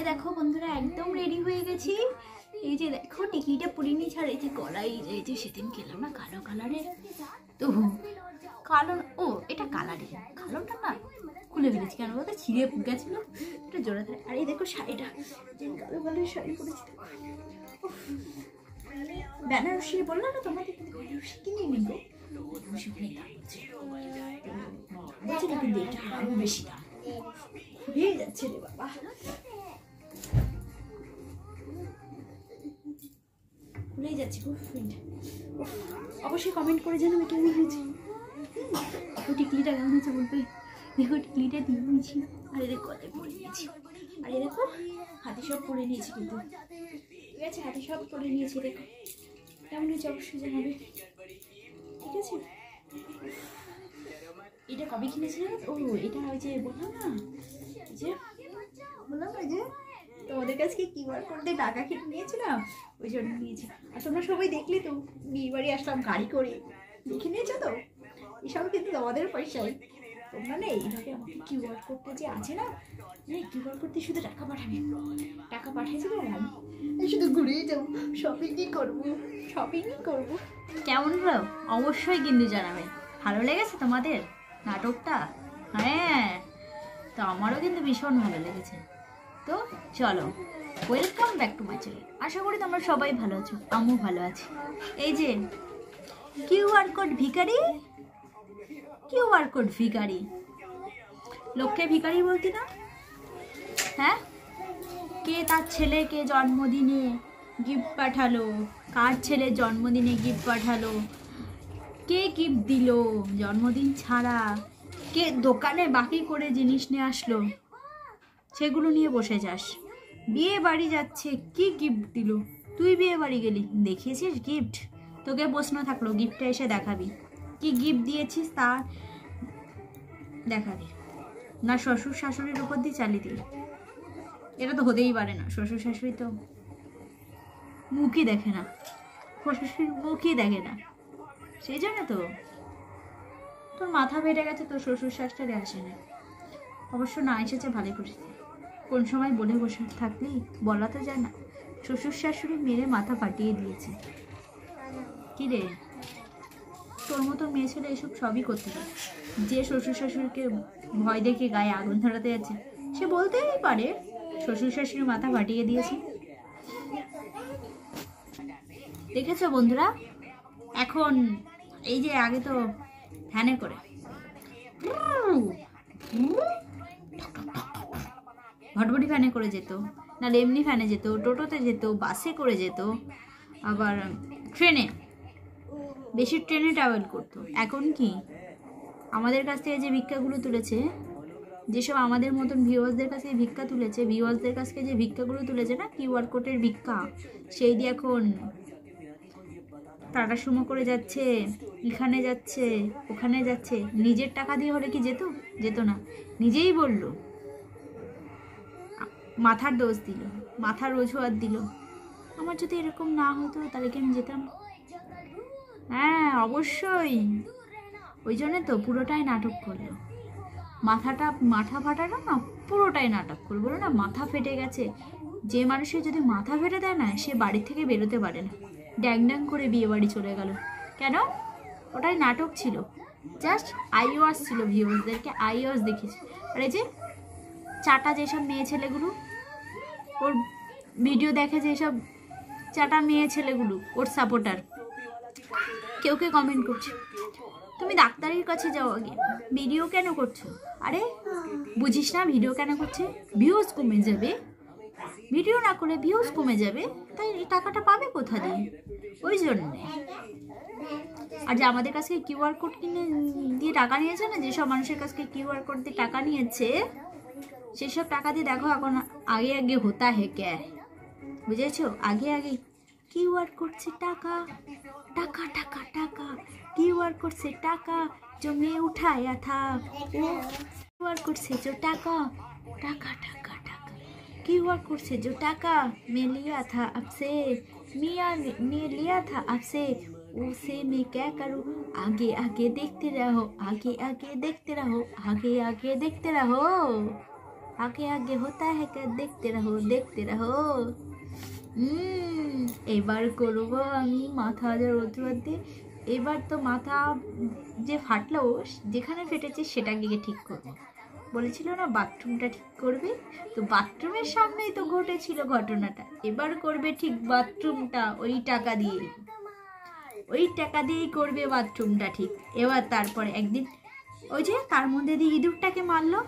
দেখো বন্ধুরা একদম রেডি হয়ে গেছি। এই যে দেখো টিকলিটা পরে নিয়েছি, আর এই যে গলায় এই যে সেদিন খেলাম না কালো কালারের, তো কালো ও এটা কালারের, কালোটা না খুলে ফেলেছি কেন বলতে ছিঁড়ে গেছিল, এটা জোড়া ধরে। আর এই দেখো শাড়িটা, কালো কালারের শাড়ি পরেছি, বেনারসি বললাম না তোমাদের, বেনারসি কিনে নিব, বেনারসি অনেক দাম বলছে না, কিন্তু এটা আরো বেশি দাম হয়ে যাচ্ছে রে বাবা। ভুলে যাচ্ছি খুব ফ্রেন্ড, অবশ্যই কমেন্ট করে জানাবে কেমন হয়েছে। টিকলিটা কেমন হয়েছে বলবে। দেখো টিকলিটা দিয়ে নিয়েছি, আর এদের গলায় পরে নিয়েছি, আর এ দেখো হাতে সব পরে নিয়েছি, কিন্তু ঠিক আছে হাতে সব পরে নিয়েছি। দেখো কেমন হয়েছে অবশ্যই জানাবে, ঠিক আছে। এটা কবে কিনেছি জানো? ও এটা ওই যে বললাম না, যে বললাম না যে তোমাদের কাছে কিউআর কোড দিয়ে টাকা কেটে নিয়েছিলাম, ওই জন্য নিয়েছি। আর তোমরা সবাই দেখলে তো বিয়ে বাড়ি আসলাম গাড়ি করে, দেখে নিয়েছো তো, এসব কিন্তু তোমাদের পয়সায়। তোমরা না এইভাবে আমাকে কিউআর কোডটা যে আছে না, কিউআর কোড দিয়ে শুধু টাকা পাঠাবে, টাকা পাঠিয়েছি তো আমি শুধু ঘুরেই যাবো, শপিংই করবো, শপিংই করবো। কেমন হলো অবশ্যই কিন্তু জানাবে। ভালো লেগেছে তোমাদের নাটকটা? হ্যাঁ, তো আমারও কিন্তু ভীষণ ভালো লেগেছে। তো চলো, welcome back to my channel. আশা করি তোমরা সবাই ভালো আছো, আমিও ভালো আছি। এই যে কিউআর কোড ভিখারি, কিউআর কোড ভিখারি, লোককে ভিখারি বলতি না? হ্যাঁ, কে তার ছেলেকে জন্মদিনে গিফট পাঠালো, কার ছেলে জন্মদিনে গিফট পাঠালো, কে গিফট দিল জন্মদিন ছাড়া, কে দোকানে বাকি করে জিনিস নিয়ে আসলো, সেগুলো নিয়ে বসে যাস। বিয়ে বাড়ি যাচ্ছে, কি গিফট দিল? তুই বিয়ে বাড়ি গেলি, দেখিয়েছিস গিফট? তোকে প্রশ্ন থাকলো, গিফটটা এসে দেখাবি, কি গিফট দিয়েছিস তা দেখাবি না। শ্বশুর শাশুড়ির উপর দিয়ে চালিয়ে দিল, এটা তো হতেই পারে না। শ্বশুর শাশুড়ি তো মুখই দেখে না, শ্বশুর মুখই দেখে না, সেই জন্য তো তোর মাথা বেড়ে গেছে, তোর শ্বশুর শাশুড়ি আসে না। অবশ্য না এসেছে ভালো করেছে, কোন সময় বলে বসে থাকলি বলা তো যায় না। শ্বশুর শাশুড়ি মেরে মাথা ফাটিয়ে দিয়েছে। কি রে, তোর মতো মেয়ে ছেলে এসব সবই করতে পারে। যে শ্বশুর শাশুড়িকে ভয় দেখে গায়ে আগুন ধরাতে যাচ্ছে, সে বলতেই পারে শ্বশুর শাশুড়ি মাথা ফাটিয়ে দিয়েছে। দেখেছো বন্ধুরা, এখন এই যে আগে তো ফ্যানে করে ভটভটি ফ্যানে করে যেত, না এমনি ফ্যানে যেত, টোটোতে যেত, বাসে করে যেত, আবার ট্রেনে, বেশি ট্রেনে ট্রাভেল করতো। এখন কি আমাদের কাছ থেকে যে ভিক্ষাগুলো তুলেছে, যেসব আমাদের মতন ভিউয়ার্সদের কাছে ভিক্ষা তুলেছে, ভিউয়ার্সদের কাছ থেকে যে ভিক্ষাগুলো তুলেছে না, কিউআর কোডের ভিক্ষা, সেই দিয়ে এখন টাটা সুমো করে যাচ্ছে, এখানে যাচ্ছে, ওখানে যাচ্ছে। নিজের টাকা দিয়ে হলে কি যেত? যেত না। নিজেই বলল, মাথার দোষ দিল, মাথার অজুহাত দিল। আমার যদি এরকম না হতো তাহলে কি আমি যেতাম? হ্যাঁ অবশ্যই, ওই জন্য তো পুরোটাই নাটক করলো। মাথা ফাটাটা না পুরোটাই নাটক করলো। বলো না মাথা ফেটে গেছে, যে মানুষের যদি মাথা ফেটে দেয় না, সে বাড়ি থেকে বেরোতে পারে না, ড্যাং ড্যাং করে বিয়ে বাড়ি চলে গেল। কেন? ওটাই নাটক ছিল, জাস্ট আইওয়াস ছিল, ভিউয়ার্সদেরকে আইওয়াস দেখিয়েছে। আর এই যে চাটা যেসব মেয়ে ছেলেগুলো ওর ভিডিও দেখে, যেসব চাটা মেয়ে ছেলেগুলো ওর সাপোর্টার, কেউ কেউ কমেন্ট করছে তুমি ডাক্তারের কাছে যাও, আগে ভিডিও কেন করছো? আরে বুঝিস না ভিডিও কেন করছে? ভিউজ কমে যাবে, ভিডিও না করে ভিউজ কমে যাবে, তাই টাকাটা পাবে কোথা দিয়ে? ওই জন্যে। আর যে আমাদের কাছে কিউআর কোড কিনে দিয়ে টাকা নিয়েছে না, যেসব মানুষের কাছে কিউআর কোড দিয়ে টাকা নিয়েছে, সেসব টাকা দিয়ে দেখো এখন আগে আগে হতা হে ক্যা, বুঝেছো? আগে আগে কিউআর করছে টাকা, টাকা টাকা টাকা, কিউআর করছে টাকা, जो मैं उठाया था वो किউআর করছে जो টাকা, টাকা টাকা টাকা, किউआर করছে जो টাকা मैं लिया था आपसे, मैं लिया था आपसे, उसे मैं क्या करूँ? आगे आगे देखते रहो, आगे आगे देखते रहो, आगे आगे देखते रहो। आगे आगे होता है क्या, देखते रहो देखते रहो। এবার করব আমি মাথা হাজার অজুহাত দিয়ে। এবার তো মাথা যে ফাটলো, যেখানে ফেটেছে সেটা গিয়ে ঠিক করবো। বলেছিল না বাথরুমটা ঠিক করবে, তো বাথরুমের সামনেই তো ঘটেছিল ঘটনাটা। এবার করবে ঠিক বাথরুমটা, ওই টাকা দিয়েই করবে বাথরুমটা ঠিক। এবার তারপরে একদিন ওই যে তার মধ্যে দিয়ে ইঁদুরটাকে মারলো,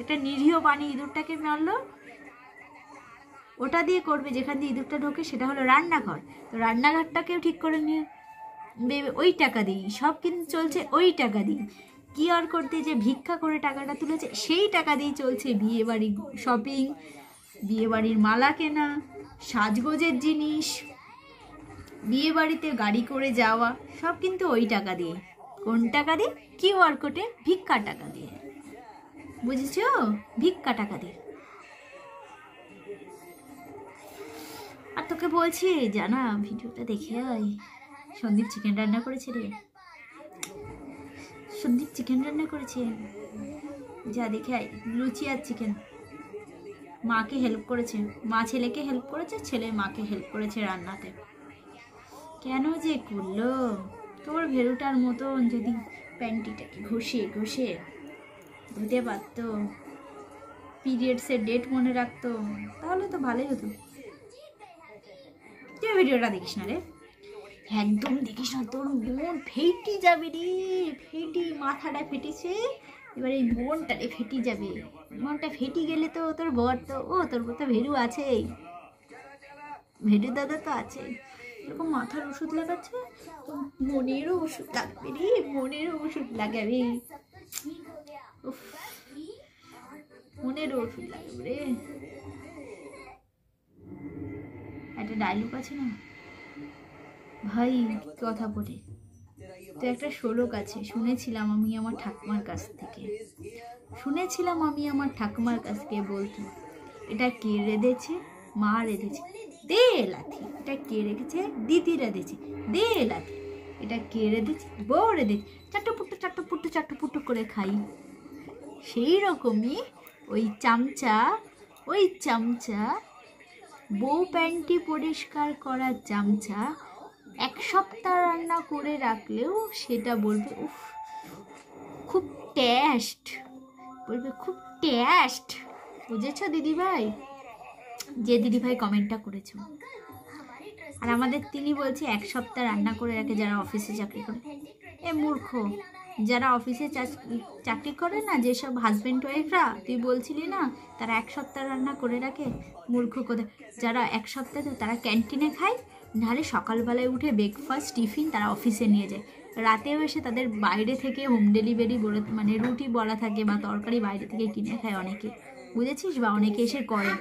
একটা নিরীহ প্রাণী ইঁদুরটাকে মারলো, ওটা দিয়ে করবে। যেখান দিয়ে ইঁদুরটা ঢোকে সেটা হলো রান্নাঘর, তো রান্নাঘরটাকেও ঠিক করে নিয়ে ওই টাকা দিই। সব কিন্তু চলছে ওই টাকা দিই। কি আর করতে, যে ভিক্ষা করে টাকাটা তুলেছে সেই টাকা দিয়েই চলছে বিয়ে বাড়ি শপিং, বিয়ে বাড়ির মালা কেনা, সাজগোজের জিনিস, বিয়ে বাড়িতে গাড়ি করে যাওয়া, সব কিন্তু ওই টাকা দিয়ে। কোন টাকা দিয়ে? কিউআর কোডে ভিক্ষা টাকা দিয়ে, বুঝেছ? ভিক্ষা টাকা দিয়ে। আর তোকে বলছি জানা, ভিডিওটা দেখে আয়। সন্দীপ চিকেন রান্না করেছে রে, সন্দীপ চিকেন রান্না করেছে, যা দেখে আয়। লুচি আর চিকেন। মাকে হেল্প করেছে, মা ছেলেকে হেল্প করেছে, ছেলে মাকে হেল্প করেছে রান্নাতে। কেন যে করলো? তোর ভেরুটার মতন যদি প্যান্টিটাকে ঘষে ঘষে ধুতে পারতো, পিরিয়ডসের ডেট মনে রাখতো, তাহলে তো ভালোই হতো। তুই ভিডিওটা দেখিস না রে, একদম দেখিস না, তোর মন ফেটে যাবে রে, ফেটি মাথাটা ফেটেছে, এবার এই মনটা রে ফেটে যাবে। মনটা ফেটে গেলে তো তোর বর তো, তোর তো ভেরু আছেই, ভেরু দাদা তো আছে, এরকম মাথার ওষুধ লাগাচ্ছে, মনেরও ওষুধ লাগবে রে, মনেরও ওষুধ লাগাবে, মনেরও ওষুধ লাগবে রে। একটা ডায়লগ আছে না ভাই, কথা বলে তো একটা শ্লোক আছে, শুনেছিলাম আমি আমার ঠাকুমার কাছ থেকে, বলতো, এটা কে রেঁধেছে? মা রেঁধেছে, দে লাথি। এটা কে রেখেছে? দিদি রেঁধেছে, দে লাথি। এটা কে রেঁধেছে? বউ রেঁধেছে, চাট্টু করে খাই। সেই রকমই ওই চামচা বউ প্যান্টি পরিষ্কার করা চামচা 1 সপ্তাহ রান্না করে রাখলেও সেটা বলবে উফ খুব টেস্ট, বলবে খুব টেস্ট। বুঝেছ দিদিভাই? যে দিদিভাই কমেন্টটা করেছো। আর আমাদের তিনি বলছে 1 সপ্তাহ রান্না করে রাখে যারা অফিসে চাকরি করে। এ মূর্খ, যারা অফিসে চাকরি করে না, যেসব হাজব্যান্ড ওয়াইফরা, তুই বলছিলি না তারা 1 সপ্তাহ রান্না করে রাখে, মূর্খ কোথায়। যারা 1 সপ্তাহ তারা ক্যান্টিনে খায়, নাহলে সকালবেলায় উঠে ব্রেকফাস্ট টিফিন তারা অফিসে নিয়ে যায়, রাতেও এসে তাদের বাইরে থেকে হোম ডেলিভারি মানে রুটি বলা থাকে বা তরকারি বাইরে থেকে কিনে খায় অনেকে, বুঝেছিস? বা অনেকে এসে করে।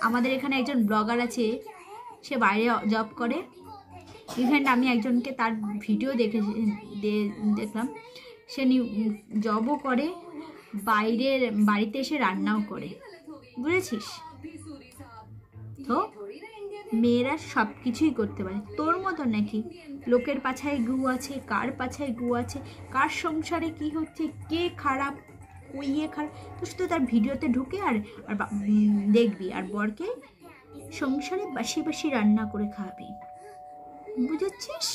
আমাদের এখানে একজন ব্লগার আছে, সে বাইরে জব করে, ইভেন আমি একজনকে তার ভিডিও দেখলাম, সে জবও করে, বাড়িতে এসে রান্নাও করে, বুঝেছিস? তো মেয়েরা সব কিছুই করতে পারে, তোর মতো নাকি লোকের পাছায় গু আছে, কার পাছায় গু আছে, কার সংসারে কি হচ্ছে, কে খারাপ, ওইয়ে খারাপ, তো শুধু তার ভিডিওতে ঢুকে আর দেখবি, আর বরকে সংসারে বাসি রান্না করে খাওয়াবি, বুঝেছিস?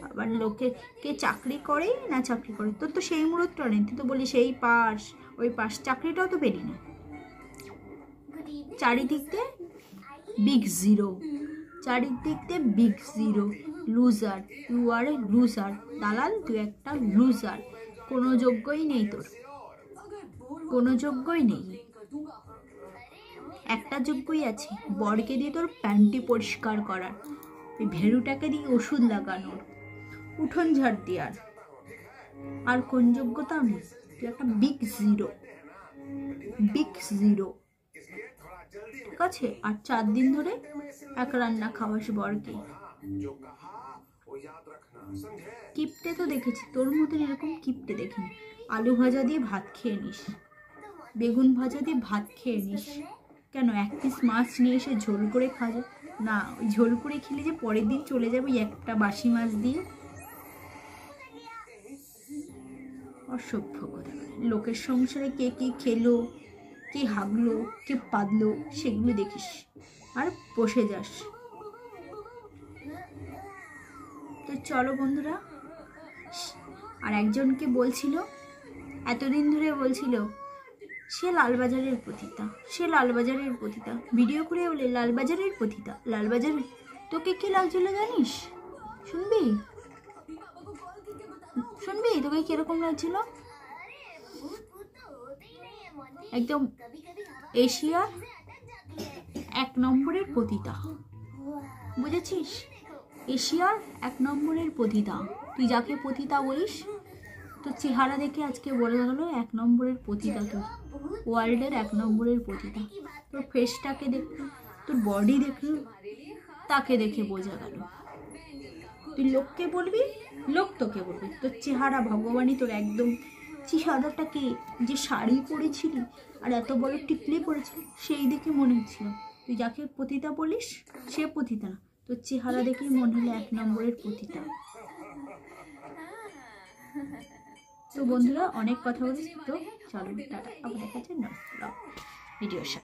আবার লোকে কে চাকরি করে না চাকরি করে, তোর তো সেই মুহূর্তটা নেই, তুই তো বলি সেই পাস ওই পাস, চাকরিটাও তো পেলি না। চারিদিক দিয়ে big zero, loser, you are a loser, দালাল তুই একটা লুজার, কোনো যোগ্যই নেই তোর, কোনো যোগ্যই নেই। একটা যোগ্যই আছে, বরকে দিয়ে তোর প্যান্টি পরিষ্কার করার, ওই ভেরুটাকে দিয়ে ওষুধ লাগানোর, উঠোন ঝাড় দেওয়ার, আর কোন যোগ্যতাও নেই। তুই একটা বিগ জিরো, ঠিক আছে? আর 4 দিন ধরে 1 রান্না খাওয়াস বরকে। কিপটে তো দেখেছি, তোর মতন এরকম কিপটে দেখিনি। আলু ভাজা দিয়ে ভাত খেয়ে নিস, বেগুন ভাজা দিয়ে ভাত খেয়ে নিস, কেন 1 পিস মাছ নিয়ে এসে ঝোল করে খাওয়া না? ওই ঝোল করে খেলে যে পরের দিন চলে যাবে একটা বাসি মাছ দিয়ে, অসভ্য কথা। লোকের সংসারে কে কি খেলো, কে হাগলো কে পাদলো সেগুলো দেখিস আর বসে যাস। তো চলো বন্ধুরা, আর একজনকে বলছিল, এতদিন ধরে বলছিল সে লালবাজারের পতিতা, সে লালবাজারের পতিতা, ভিডিও করে বলে লালবাজারের পতিতা, লালবাজার। তোকে কি লাগছিল জানিস? শুনবি শুনবি তোকে কিরকম লাগছিল? একদম এশিয়ার 1 নম্বরের পতিতা, বুঝেছিস? এশিয়ার 1 নম্বরের পতিতা। তুই যাকে পতিতা বলিস, তোর চেহারা দেখে আজকে বলে গেল 1 নম্বরের পতিতা, তুই ওয়ার্ল্ডের 1 নম্বরের পতিতা। তোর ফেসটাকে দেখলো, তোর বডি দেখলো, তাকে দেখে বোঝা গেল। তুই লোককে বলবি, লোক তোকে বলবি। তোর চেহারা ভগবানই তোর একদম চেহারাটাকে, যে শাড়ি পরেছিলি আর এত বড় টিকলি পরেছিলি সেই দেখে মনে হচ্ছিল তুই যাকে পতিতা বলিস সে পতিতা না, তোর চেহারা দেখেই মনে হলো 1 নম্বরের পতিতা। তো বন্ধুরা অনেক কথা বলিস, তো চলো টাটা, আবার দেখা যাচ্ছে নেক্সট ভিডিওর সাথে।